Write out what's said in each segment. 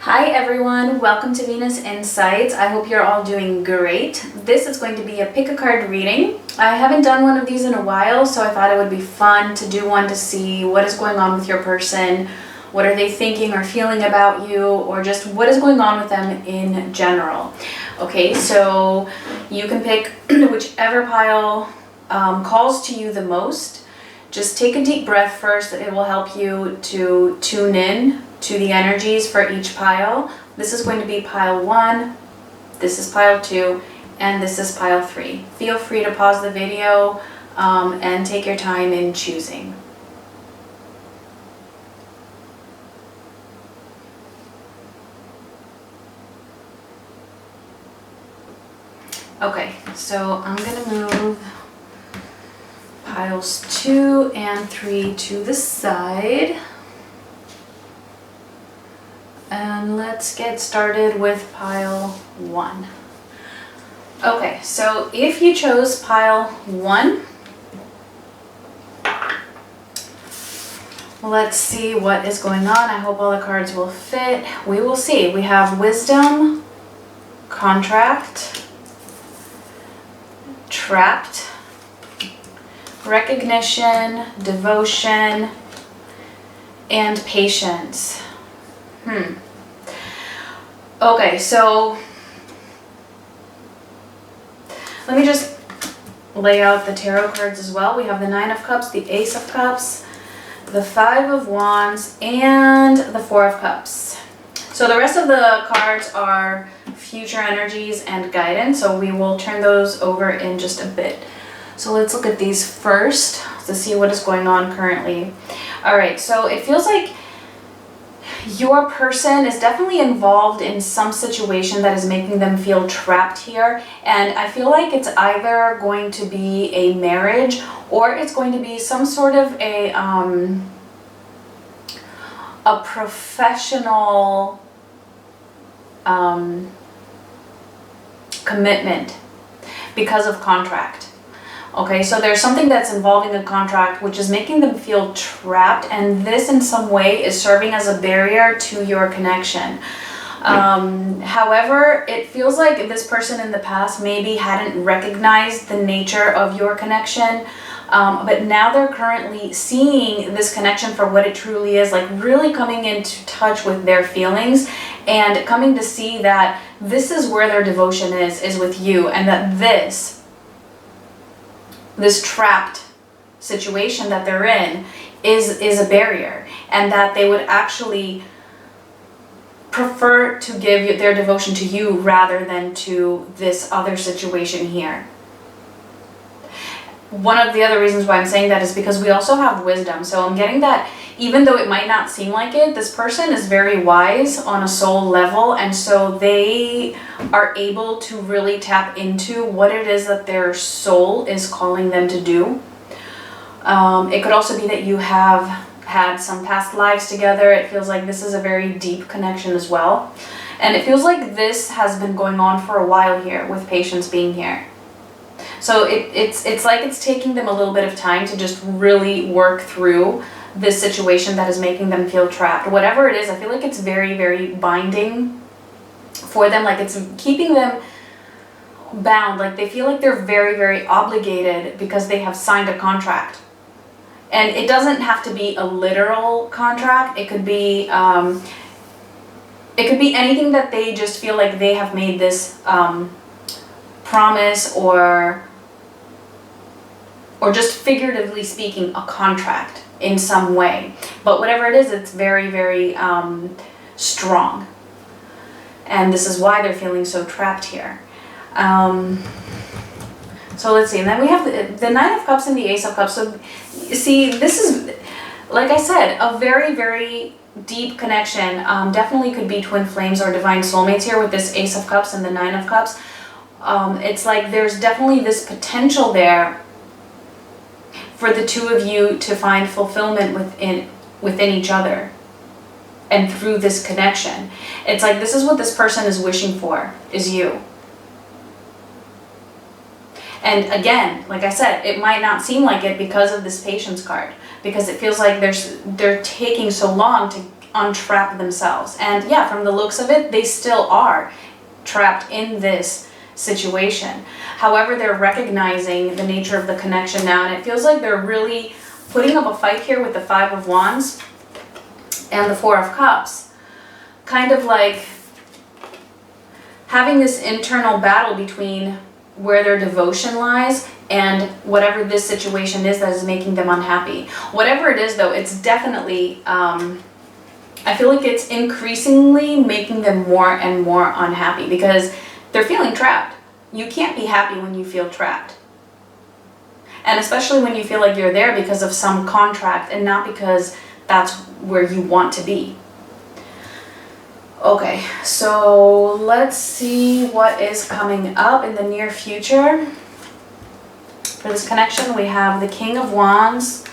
Hi everyone, welcome to Venus Insights. I hope you're all doing great. This is going to be a pick a card reading. I haven't done one of these in a while, so I thought it would be fun to do one to see what is going on with your person, what are they thinking or feeling about you, or just what is going on with them in general. Okay, so you can pick whichever pile calls to you the most. Just take a deep breath first. It will help you to tune in to the energies for each pile. This is going to be pile 1, this is pile 2, and this is pile 3. Feel free to pause the video and take your time in choosing. Okay, so I'm gonna move piles 2 and 3 to the side. And let's get started with pile 1. Okay, so if you chose pile 1, let's see what is going on. I hope all the cards will fit. We will see. We have wisdom, contract, trapped, recognition, devotion, and patience. Okay, so let me just lay out the tarot cards as well. We have the 9 of Cups, the Ace of Cups, the 5 of Wands, and the 4 of Cups. So the rest of the cards are future energies and guidance, so we will turn those over in just a bit. So let's look at these first to see what is going on currently. All right, so it feels like your person is definitely involved in some situation that is making them feel trapped here, and I feel like it's either going to be a marriage or it's going to be some sort of a professional commitment because of contract. Okay, so there's something that's involving a contract which is making them feel trapped, and this in some way is serving as a barrier to your connection. However, it feels like this person in the past maybe hadn't recognized the nature of your connection, but now they're currently seeing this connection for what it truly is, like really coming into touch with their feelings and coming to see that this is where their devotion is with you, and that this trapped situation that they're in is a barrier, and that they would actually prefer to give their devotion to you rather than to this other situation here. One of the other reasons why I'm saying that is because we also have wisdom. So I'm getting that even though it might not seem like it, this person is very wise on a soul level, and so they are able to really tap into what it is that their soul is calling them to do. It could also be that you have had some past lives together. It feels like this is a very deep connection as well. And it feels like this has been going on for a while here, with patience being here. So it's like it's taking them a little bit of time to just really work through this situation that is making them feel trapped. Whatever it is, I feel like it's very, very binding for them. Like it's keeping them bound. Like they feel like they're very, very obligated because they have signed a contract. And it doesn't have to be a literal contract. It could be anything that they just feel like they have made this promise or just figuratively speaking a contract in some way. But whatever it is, it's very, very strong. And this is why they're feeling so trapped here. So let's see, and then we have the 9 of Cups and the Ace of Cups. So see, this is, like I said, a very, very deep connection. Definitely could be twin flames or divine soulmates here with this Ace of Cups and the 9 of Cups. It's like there's definitely this potential there for the two of you to find fulfillment within each other and through this connection. It's like this is what this person is wishing for, is you. And again, like I said, it might not seem like it because of this patience card, because it feels like they're taking so long untrap themselves. And yeah, from the looks of it, they still are trapped in this situation. However, they're recognizing the nature of the connection now, and it feels like they're really putting up a fight here with the Five of Wands and the Four of Cups. Kind of like having this internal battle between where their devotion lies and whatever this situation is that is making them unhappy. Whatever it is though, it's definitely, I feel like it's increasingly making them more and more unhappy because they're feeling trapped. You can't be happy when you feel trapped. And especially when you feel like you're there because of some contract and not because that's where you want to be. Okay, so let's see what is coming up in the near future. For this connection, we have the King of Wands,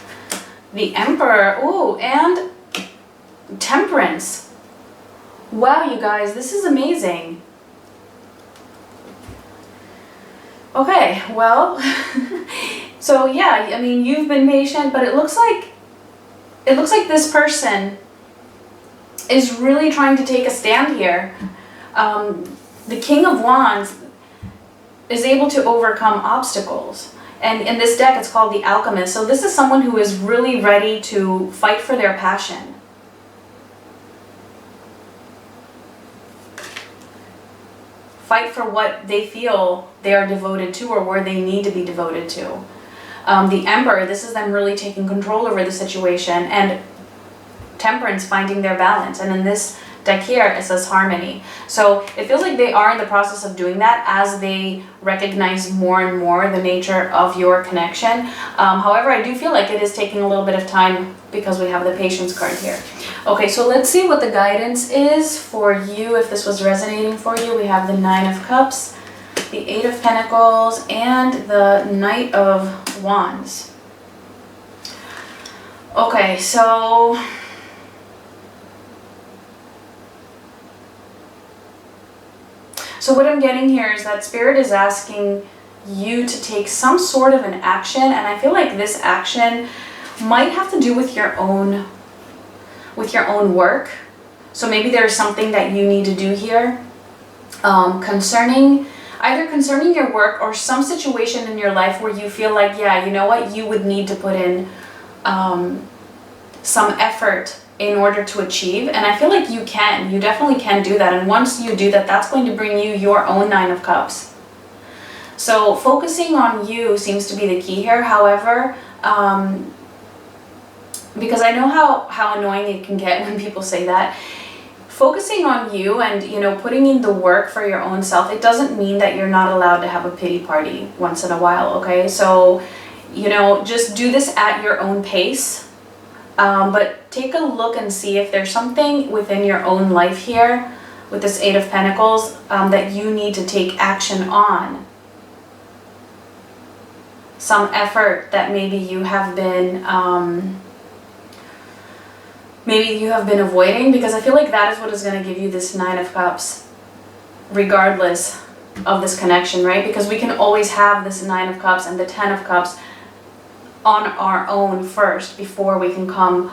the Emperor, ooh, and Temperance. Wow, you guys, this is amazing. Okay, well, so yeah, I mean, you've been patient, but it looks like this person is really trying to take a stand here. The King of Wands is able to overcome obstacles. And in this deck, it's called the Alchemist. So this is someone who is really ready to fight for their passion. Fight for what they feel they are devoted to or where they need to be devoted to. The Emperor, this is them really taking control over the situation, and Temperance finding their balance. And in this deck here, it says harmony. So it feels like they are in the process of doing that as they recognize more and more the nature of your connection. However, I do feel like it is taking a little bit of time because we have the Patience card here. Okay, so let's see what the guidance is for you if this was resonating for you. We have the Nine of Cups, the Eight of Pentacles, and the Knight of Wands. Okay, so what I'm getting here is that Spirit is asking you to take some sort of an action, and I feel like this action might have to do with your own work. So maybe there's something that you need to do here concerning your work or some situation in your life where you feel like, yeah, you know what, you would need to put in some effort in order to achieve. And I feel like you definitely can do that. And once you do that, that's going to bring you your own Nine of Cups. So focusing on you seems to be the key here. However, because I know how annoying it can get when people say that, focusing on you and, you know, putting in the work for your own self, it doesn't mean that you're not allowed to have a pity party once in a while, okay? So, you know, just do this at your own pace. But take a look and see if there's something within your own life here with this Eight of Pentacles that you need to take action on. Some effort that maybe you have been avoiding, because I feel like that is what is going to give you this Nine of Cups regardless of this connection, right? Because we can always have this Nine of Cups and the Ten of Cups on our own first before we can come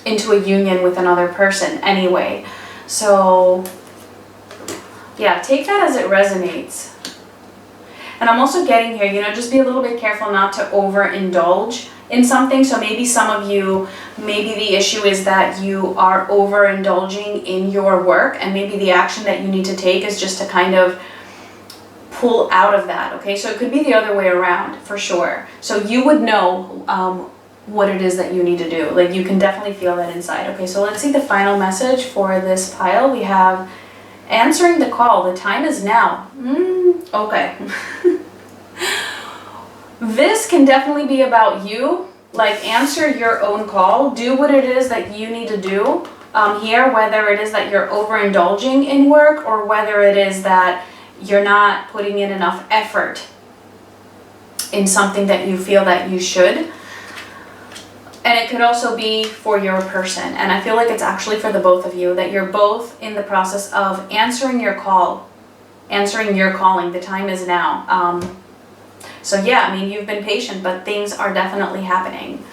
into a union with another person anyway. So yeah, take that as it resonates. And I'm also getting here, you know, just be a little bit careful not to overindulge in something. So maybe some of you, maybe the issue is that you are overindulging in your work, and maybe the action that you need to take is just to kind of pull out of that, okay? So it could be the other way around, for sure. So you would know what it is that you need to do. Like, you can definitely feel that inside. Okay, so let's see the final message for this pile. We have answering the call. The time is now. Okay. This can definitely be about you. Like, answer your own call. Do what it is that you need to do here, whether it is that you're overindulging in work or whether it is that you're not putting in enough effort in something that you feel that you should. And it could also be for your person. And I feel like it's actually for the both of you, that you're both in the process of answering your call, answering your calling. The time is now. So yeah, I mean, you've been patient, but things are definitely happening.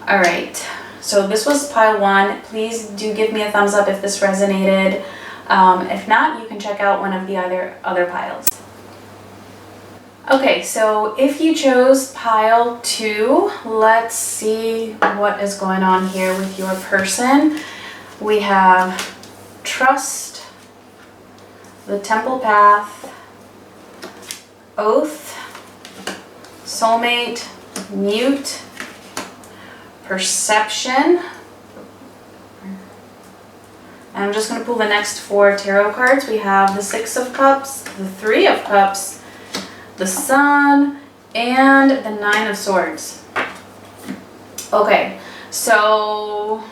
All right. So this was pile 1. Please do give me a thumbs up if this resonated. If not, you can check out one of the other piles. Okay, so if you chose pile 2, let's see what is going on here with your person. We have trust, the temple path, oath, soulmate, mute, perception. And I'm just going to pull the next 4 tarot cards. We have the 6 of Cups, the 3 of Cups, the Sun, and the 9 of Swords. Okay, so...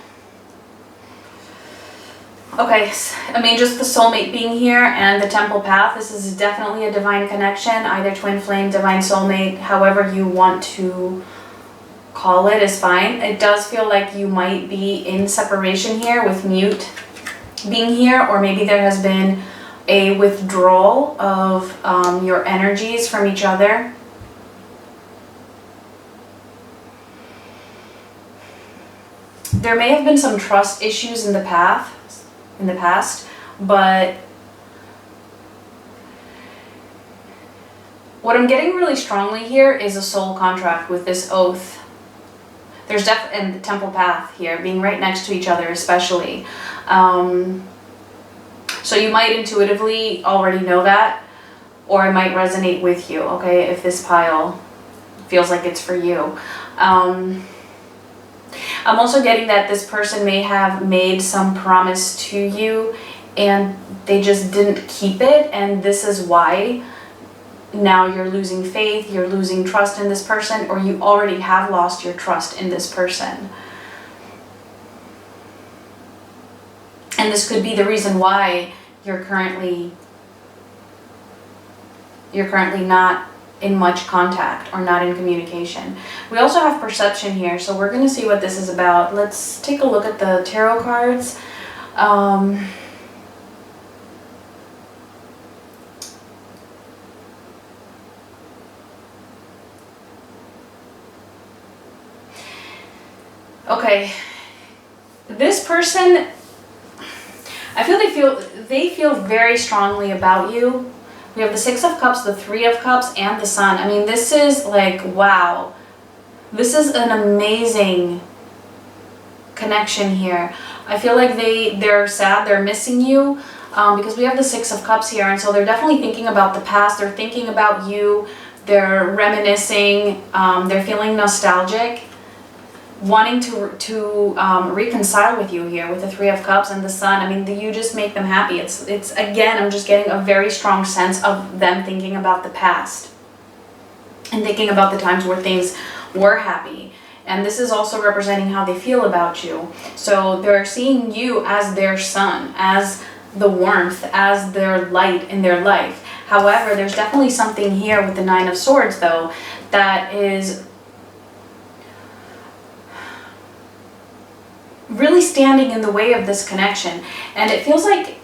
Okay, I mean, just the soulmate being here and the temple path, this is definitely a divine connection, either twin flame, divine soulmate, however you want to call it is fine. It does feel like you might be in separation here with mute being here, or maybe there has been a withdrawal of your energies from each other. There may have been some trust issues in the past, but what I'm getting really strongly here is a soul contract with this oath. There's and the temple path here being right next to each other, especially. So you might intuitively already know that, or it might resonate with you, okay, if this pile feels like it's for you. I'm also getting that this person may have made some promise to you and they just didn't keep it, and this is why now you're losing faith, you're losing trust in this person, or you already have lost your trust in this person. And this could be the reason why you're currently not in much contact or not in communication. We also have perception here, so we're going to see what this is about. Let's take a look at the tarot cards. Okay, this person, I feel they feel very strongly about you. We have the 6 of Cups, the 3 of Cups, and the Sun. I mean, this is like, wow. This is an amazing connection here. I feel like they're sad, they're missing you, because we have the 6 of Cups here, and so they're definitely thinking about the past, they're thinking about you, they're reminiscing, they're feeling nostalgic, wanting to reconcile with you here with the 3 of Cups and the Sun. I mean, you just make them happy. It's again, I'm just getting a very strong sense of them thinking about the past and thinking about the times where things were happy. And this is also representing how they feel about you. So they're seeing you as their sun, as the warmth, as their light in their life. However, there's definitely something here with the 9 of Swords, though, that is really standing in the way of this connection. And it feels like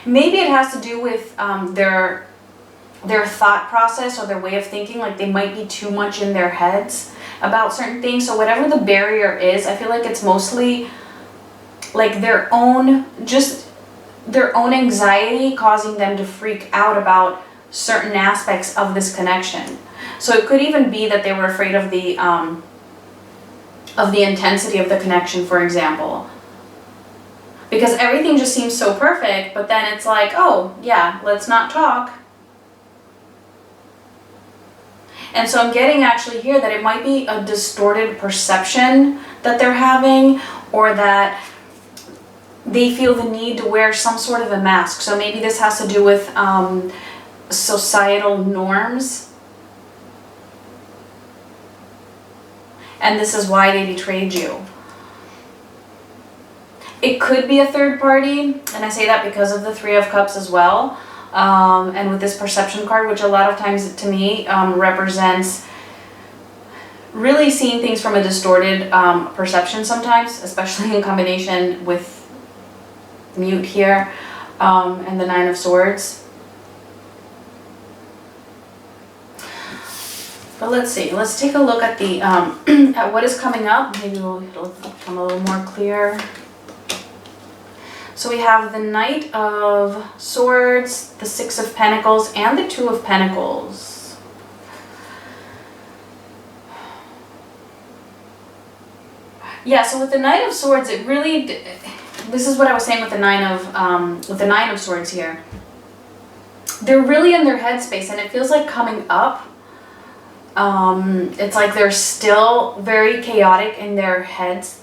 maybe it has to do with their thought process or their way of thinking. Like they might be too much in their heads about certain things. So whatever the barrier is, I feel like it's mostly like their own anxiety causing them to freak out about certain aspects of this connection. So it could even be that they were afraid of the intensity of the connection, for example. Because everything just seems so perfect, but then it's like, oh, yeah, let's not talk. And so I'm getting actually here that it might be a distorted perception that they're having, or that they feel the need to wear some sort of a mask. So maybe this has to do with societal norms. And this is why they betrayed you. It could be a third party, and I say that because of the 3 of Cups as well. And with this perception card, which a lot of times to me represents really seeing things from a distorted perception sometimes, especially in combination with mute here and the 9 of Swords. But let's see. Let's take a look at the at what is coming up. Maybe it'll become a little more clear. So we have the Knight of Swords, the Six of Pentacles, and the Two of Pentacles. Yeah, so with the Knight of Swords, it really, this is what I was saying with the Nine of Swords here. They're really in their headspace, and it feels like coming up. It's like they're still very chaotic in their heads.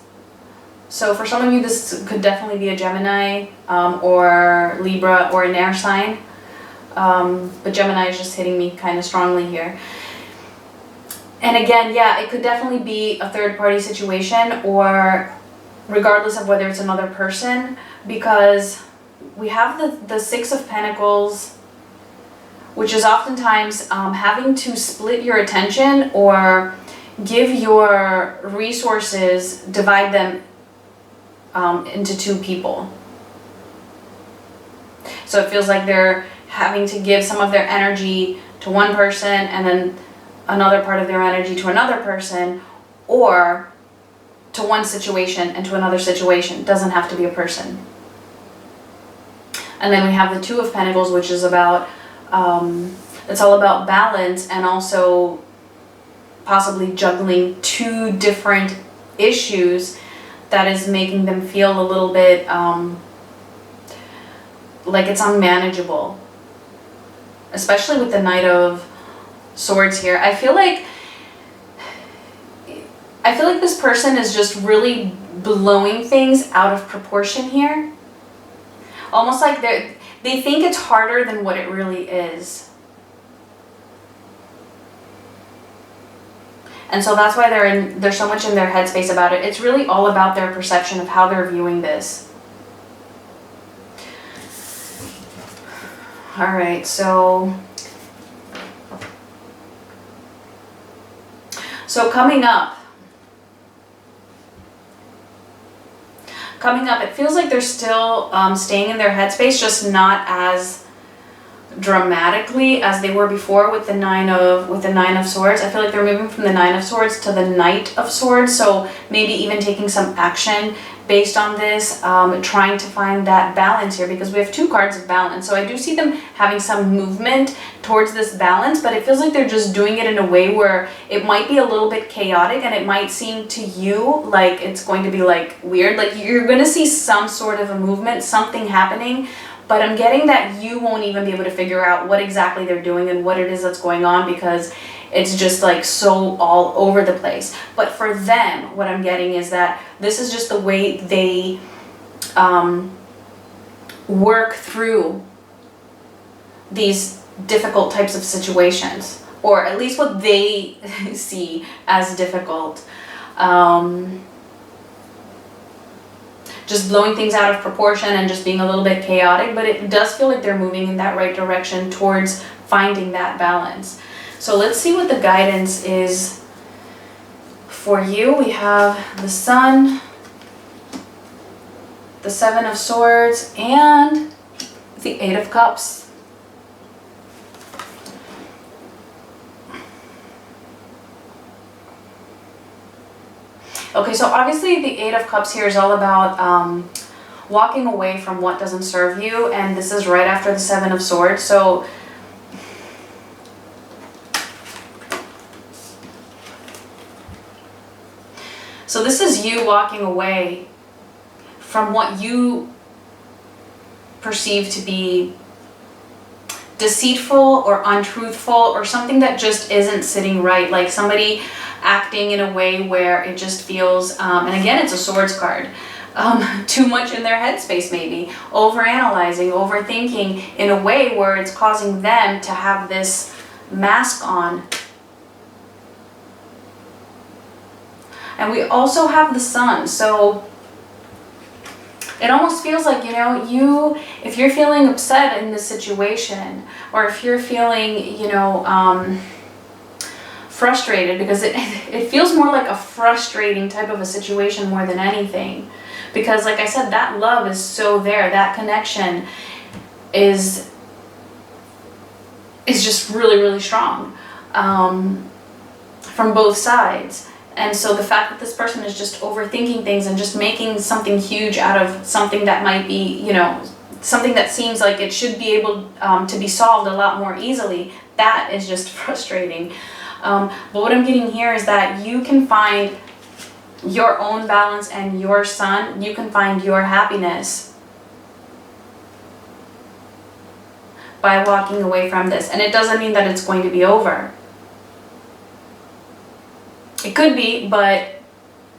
So for some of you, this could definitely be a Gemini or Libra or an air sign. But Gemini is just hitting me kind of strongly here. And again, yeah, it could definitely be a third-party situation, or regardless of whether it's another person, because we have the Six of Pentacles, which is oftentimes having to split your attention or give your resources, divide them into two people. So it feels like they're having to give some of their energy to one person and then another part of their energy to another person, or to one situation and to another situation. It doesn't have to be a person. And then we have the Two of Pentacles, which is about, it's all about balance and also possibly juggling two different issues that is making them feel a little bit like it's unmanageable. Especially with the Knight of Swords here. I feel like this person is just really blowing things out of proportion here. Almost like they think it's harder than what it really is. And so that's why they're so much in their headspace about it. It's really all about their perception of how they're viewing this. All right, so coming up, it feels like they're still staying in their headspace, just not as dramatically as they were before with the Nine of Swords. I feel like they're moving from the Nine of Swords to the Knight of Swords, so maybe even taking some action based on this, trying to find that balance here, because we have two cards of balance. So I do see them having some movement towards this balance, but it feels like they're just doing it in a way where it might be a little bit chaotic, and it might seem to you like it's going to be like weird, like you're going to see some sort of a movement, something happening, but I'm getting that you won't even be able to figure out what exactly they're doing and what it is that's going on, because it's just like so all over the place. But for them, what I'm getting is that this is just the way they work through these difficult types of situations, or at least what they see as difficult. Just blowing things out of proportion and just being a little bit chaotic, but it does feel like they're moving in that right direction towards finding that balance. So let's see what the guidance is for you. We have the Sun, the Seven of Swords, and the Eight of Cups. Okay, so obviously the Eight of Cups here is all about walking away from what doesn't serve you, and this is right after the Seven of Swords. So this is you walking away from what you perceive to be deceitful or untruthful, or something that just isn't sitting right, like somebody acting in a way where it just feels, and again, it's a Swords card, too much in their headspace, maybe overanalyzing, overthinking in a way where it's causing them to have this mask on. And we also have the Sun, so it almost feels like, you know, if you're feeling upset in this situation, or if you're feeling, you know, frustrated, because it feels more like a frustrating type of a situation more than anything, because like I said, that love is so there, that connection is just really, really strong. from both sides. And so the fact that this person is just overthinking things and just making something huge out of something that might be, you know, something that seems like it should be able to be solved a lot more easily, that is just frustrating. But what I'm getting here is that you can find your own balance and your sun. You can find your happiness by walking away from this. And it doesn't mean that it's going to be over. It could be, but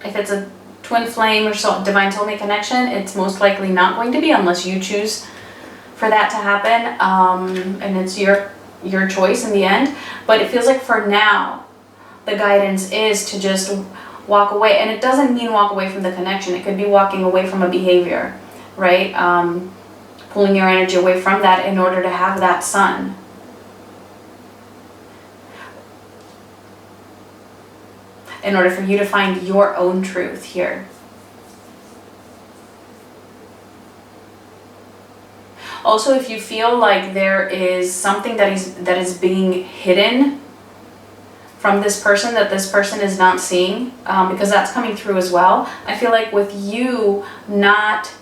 if it's a twin flame or divine soulmate connection, it's most likely not going to be unless you choose for that to happen. And it's your choice in the end. But it feels like for now, the guidance is to just walk away. And it doesn't mean walk away from the connection. It could be walking away from a behavior, right? Pulling your energy away from that in order to have that sun. In order for you to find your own truth here. Also, if you feel like there is something that is being hidden from this person that this person is not seeing, because that's coming through as well. I feel like with you not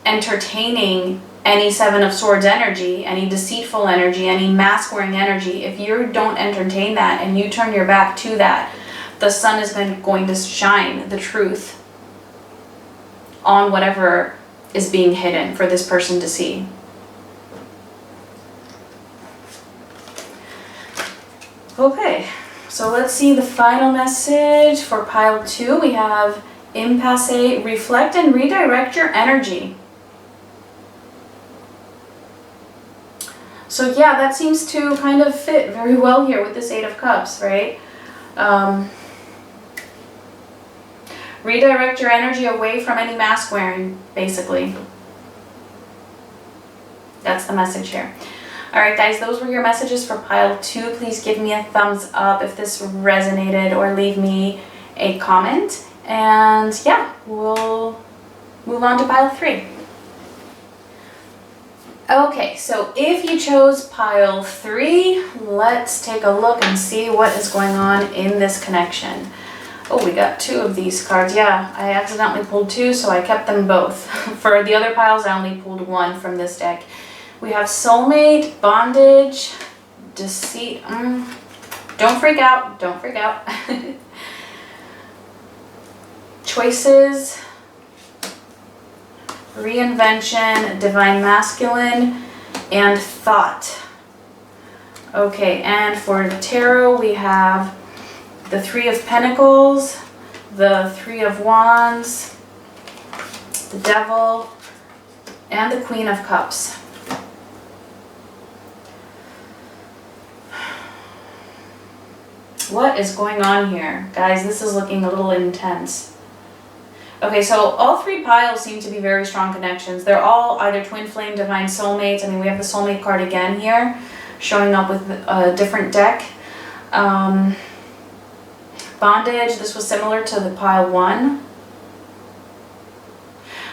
entertaining any Seven of Swords energy, any deceitful energy, any mask-wearing energy, if you don't entertain that and you turn your back to that, the sun is going to shine the truth on whatever is being hidden for this person to see. Okay, so let's see the final message for pile 2. We have impasse, reflect and redirect your energy. So yeah, that seems to kind of fit very well here with this Eight of Cups, right? Redirect your energy away from any mask wearing, basically. That's the message here. Alright guys, those were your messages for pile 2. Please give me a thumbs up if this resonated, or leave me a comment. And yeah, we'll move on to pile 3. Okay, so if you chose pile 3, let's take a look and see what is going on in this connection. Oh, we got 2 of these cards. Yeah, I accidentally pulled 2, so I kept them both. For the other piles, I only pulled 1 from this deck. We have soulmate, bondage, deceit. Don't freak out. Don't freak out. Choices, reinvention, divine masculine, and thought. Okay, and for tarot, we have the Three of Pentacles, the Three of Wands, the Devil, and the Queen of Cups. What is going on here? Guys, this is looking a little intense. Okay, so all 3 piles seem to be very strong connections. They're all either twin flame, divine soulmates. I mean, we have the soulmate card again here, showing up with a different deck. Bondage, this was similar to the pile 1.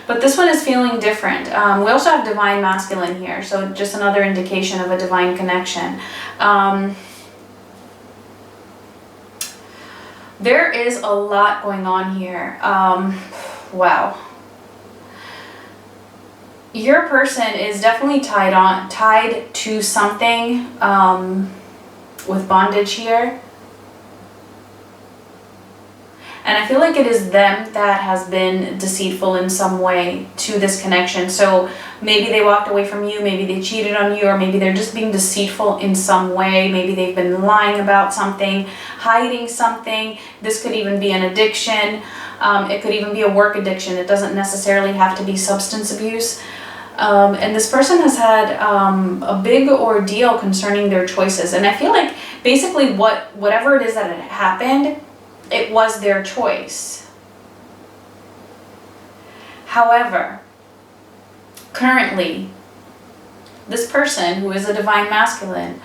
But this one is feeling different. We also have divine masculine here, so just another indication of a divine connection. There is a lot going on here. Wow. Your person is definitely tied to something with bondage here. And I feel like it is them that has been deceitful in some way to this connection. So maybe they walked away from you, maybe they cheated on you, or maybe they're just being deceitful in some way. Maybe they've been lying about something, hiding something. This could even be an addiction. It could even be a work addiction. It doesn't necessarily have to be substance abuse. And this person has had a big ordeal concerning their choices. And I feel like basically whatever it is that had happened, it was their choice. However, currently, this person, who is a divine masculine,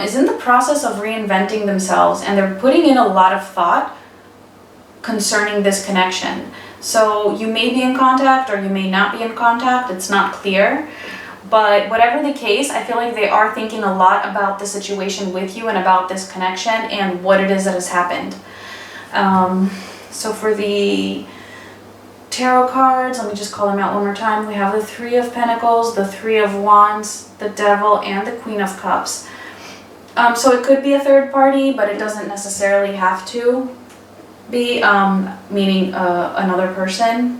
is in the process of reinventing themselves, and they're putting in a lot of thought concerning this connection. So you may be in contact or you may not be in contact, it's not clear, But whatever the case, I feel like they are thinking a lot about the situation with you and about this connection and what it is that has happened. So for the tarot cards, let me just call them out one more time. We have the Three of Pentacles, the Three of Wands, the Devil, and the Queen of Cups. So it could be a third party, but it doesn't necessarily have to be, meaning another person.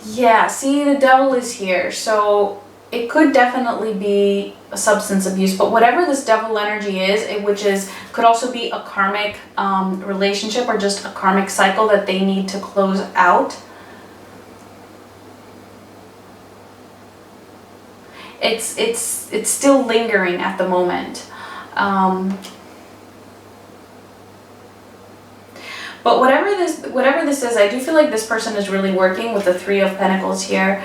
Yeah, see, the Devil is here, so it could definitely be a substance abuse, but whatever this Devil energy is, could also be a karmic relationship or just a karmic cycle that they need to close out. It's still lingering at the moment. But whatever this is, I do feel like this person is really working with the Three of Pentacles here.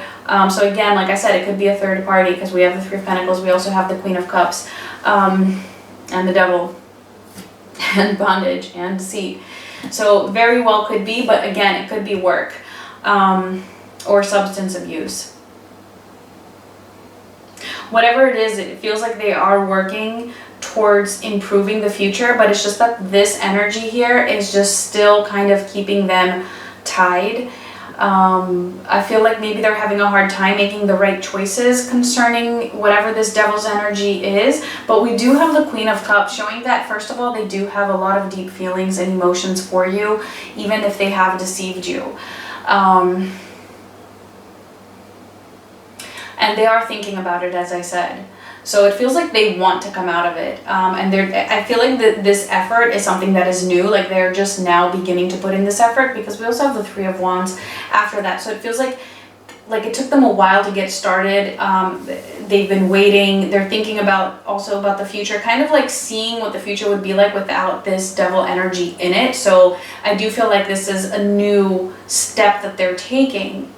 So again, like I said, it could be a third party because we have the Three of Pentacles. We also have the Queen of Cups, and the Devil, and bondage and deceit. So very well could be, but again, it could be work, or substance abuse. Whatever it is, it feels like they are working towards improving the future, but it's just that this energy here is just still kind of keeping them tied. I feel like maybe they're having a hard time making the right choices concerning whatever this Devil's energy is, but we do have the Queen of Cups showing that, first of all, they do have a lot of deep feelings and emotions for you, even if they have deceived you. And they are thinking about it, as I said. So it feels like they want to come out of it. And I feel like this effort is something that is new. Like they're just now beginning to put in this effort, because we also have the Three of Wands after that. So it feels like it took them a while to get started. They've been waiting. They're thinking also about the future, kind of like seeing what the future would be like without this Devil energy in it. So I do feel like this is a new step that they're taking,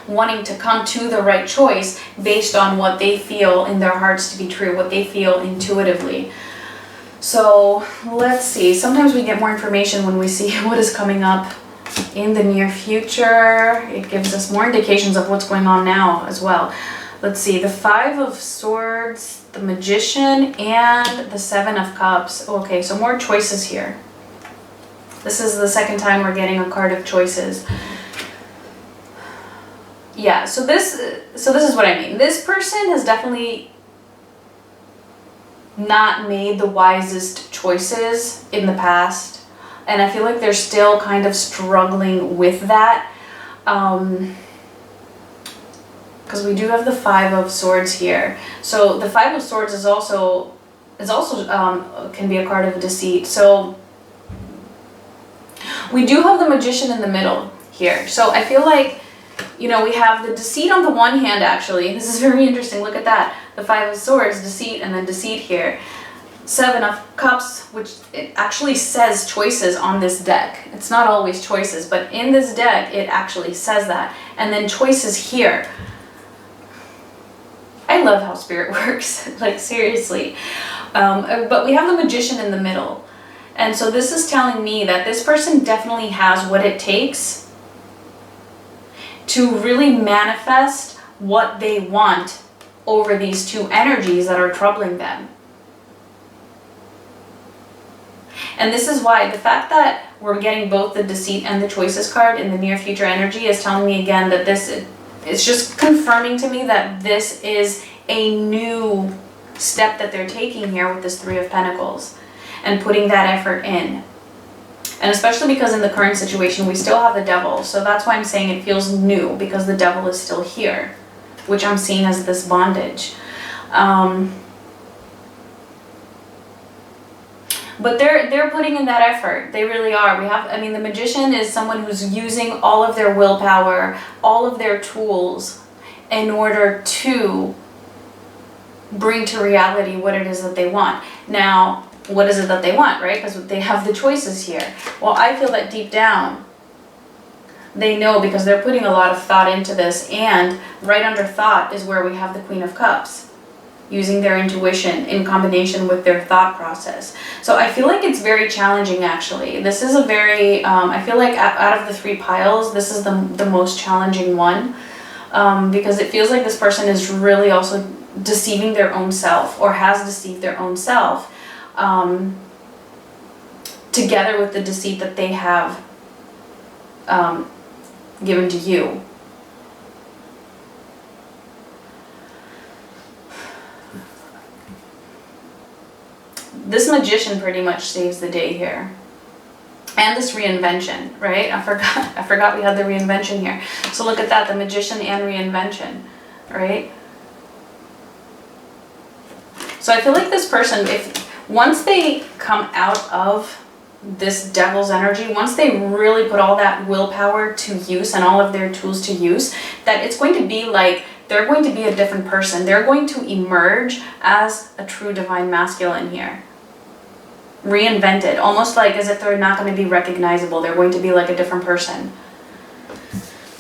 wanting to come to the right choice based on what they feel in their hearts to be true, what they feel intuitively. So let's see. Sometimes we get more information when we see what is coming up in the near future. It gives us more indications of what's going on now as well. Let's see. The Five of Swords, the Magician, and the Seven of Cups. Okay, so more choices here. This is the second time we're getting a card of choices. Yeah, so this is what I mean. This person has definitely not made the wisest choices in the past, and I feel like they're still kind of struggling with that. Because we do have the Five of Swords here. So the Five of Swords is also can be a card of deceit. So we do have the Magician in the middle here. So I feel like, you know, we have the deceit on the one hand, actually. This is very interesting. Look at that. The Five of Swords, deceit, and then deceit here. Seven of Cups, which it actually says choices on this deck. It's not always choices, but in this deck, it actually says that. And then choices here. I love how Spirit works. Like, seriously. But we have the Magician in the middle. And so this is telling me that this person definitely has what it takes to really manifest what they want over these two energies that are troubling them. And this is why the fact that we're getting both the deceit and the choices card in the near future energy is telling me again that it's just confirming to me that this is a new step that they're taking here with this Three of Pentacles and putting that effort in. And especially because in the current situation, we still have the Devil. So that's why I'm saying it feels new, because the Devil is still here, which I'm seeing as this bondage. But they're putting in that effort. They really are. The Magician is someone who's using all of their willpower, all of their tools in order to bring to reality what it is that they want. Now, what is it that they want, right? Because they have the choices here. Well, I feel that deep down, they know, because they're putting a lot of thought into this, and right under thought is where we have the Queen of Cups. using their intuition in combination with their thought process. So I feel like it's very challenging, actually. This is a very, I feel like out of the 3 piles, this is the most challenging one, because it feels like this person is really also deceiving their own self, or has deceived their own self, together with the deceit that they have given to you. This Magician pretty much saves the day here. And this reinvention, right? I forgot we had the reinvention here. So look at that, the Magician and reinvention, right? So I feel like this person, once they come out of this Devil's energy, once they really put all that willpower to use and all of their tools to use, that it's going to be like they're going to be a different person. They're going to emerge as a true divine masculine here. Reinvented, almost like as if they're not going to be recognizable. They're going to be like a different person.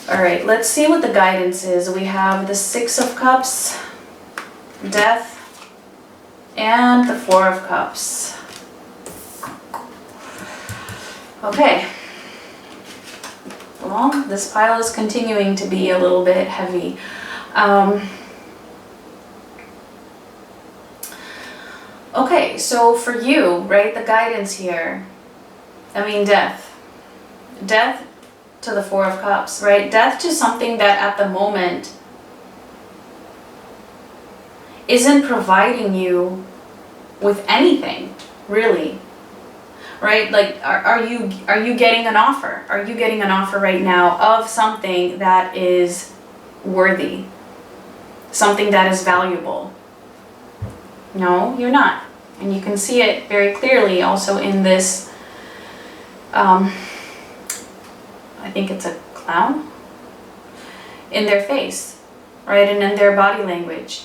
All right, let's see what the guidance is. We have the 6 of Cups, Death, and the 4 of Cups. Okay. Well, this pile is continuing to be a little bit heavy. Okay, so for you, right, the guidance here, I mean, death. Death to the 4 of Cups, right? Death to something that at the moment isn't providing you with anything, really, right? Like, are you getting an offer? Are you getting an offer right now of something that is worthy, something that is valuable? No, you're not. And you can see it very clearly also in this, I think it's a clown, in their face, right? And in their body language.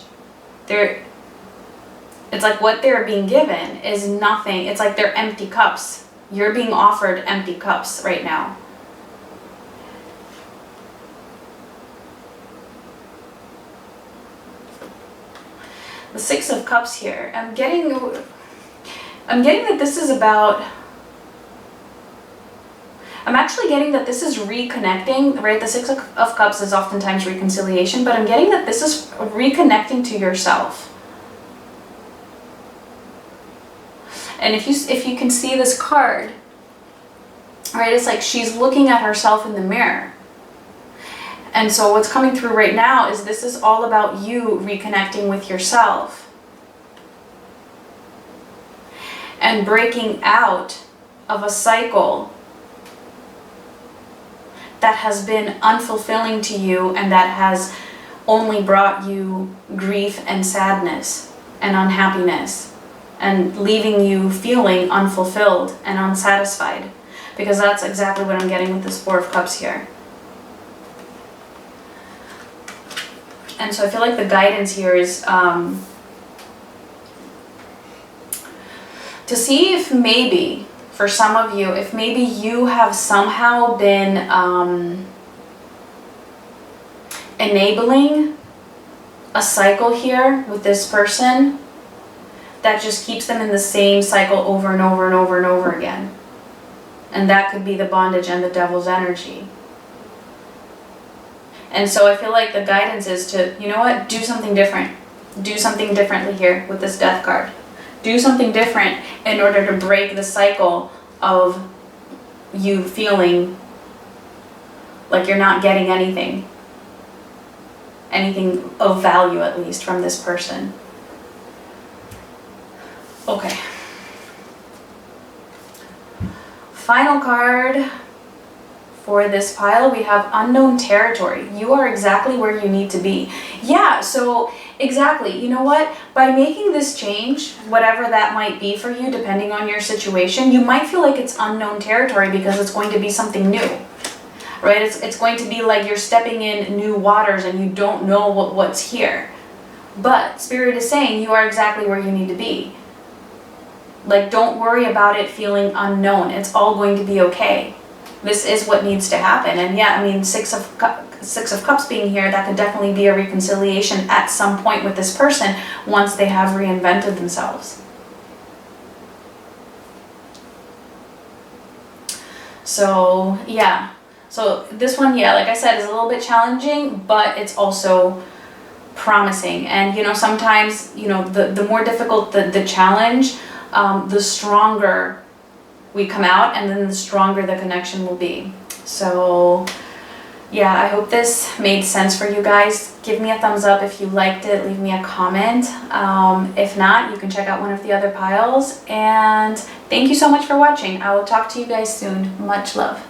It's like what they're being given is nothing. It's like they're empty cups. You're being offered empty cups right now. The 6 of Cups here. I'm getting that this is about, I'm actually getting that this is reconnecting, right? The 6 of Cups is oftentimes reconciliation, but I'm getting that this is reconnecting to yourself. And if you can see this card, right, it's like she's looking at herself in the mirror. And so what's coming through right now is this is all about you reconnecting with yourself and breaking out of a cycle that has been unfulfilling to you and that has only brought you grief and sadness and unhappiness and leaving you feeling unfulfilled and unsatisfied, because that's exactly what I'm getting with this 4 of Cups here. And so I feel like the guidance here is to see if maybe, for some of you, if maybe you have somehow been enabling a cycle here with this person that just keeps them in the same cycle over and over and over and over again. And that could be the bondage and the Devil's energy. And so I feel like the guidance is to, you know what, do something different. Do something differently here with this Death card. Do something different in order to break the cycle of you feeling like you're not getting anything of value, at least, from this person. Okay. Final card for this pile, we have unknown territory. You are exactly where you need to be. Yeah, so exactly. You know what? By making this change, whatever that might be for you, depending on your situation, you might feel like it's unknown territory because it's going to be something new, right? It's going to be like you're stepping in new waters and you don't know what's here. But Spirit is saying you are exactly where you need to be. Like, don't worry about it feeling unknown. It's all going to be okay. this is what needs to happen. And yeah, I mean, Six of Cups being here, that could definitely be a reconciliation at some point with this person once they have reinvented themselves. So yeah, so this one, yeah, like I said, is a little bit challenging, but it's also promising. And you know, sometimes, you know, the more difficult the challenge, the stronger we come out, and then the stronger the connection will be. So yeah, I hope this made sense for you guys. Give me a thumbs up if you liked it, leave me a comment. If not, you can check out one of the other piles. And thank you so much for watching. I will talk to you guys soon. Much love.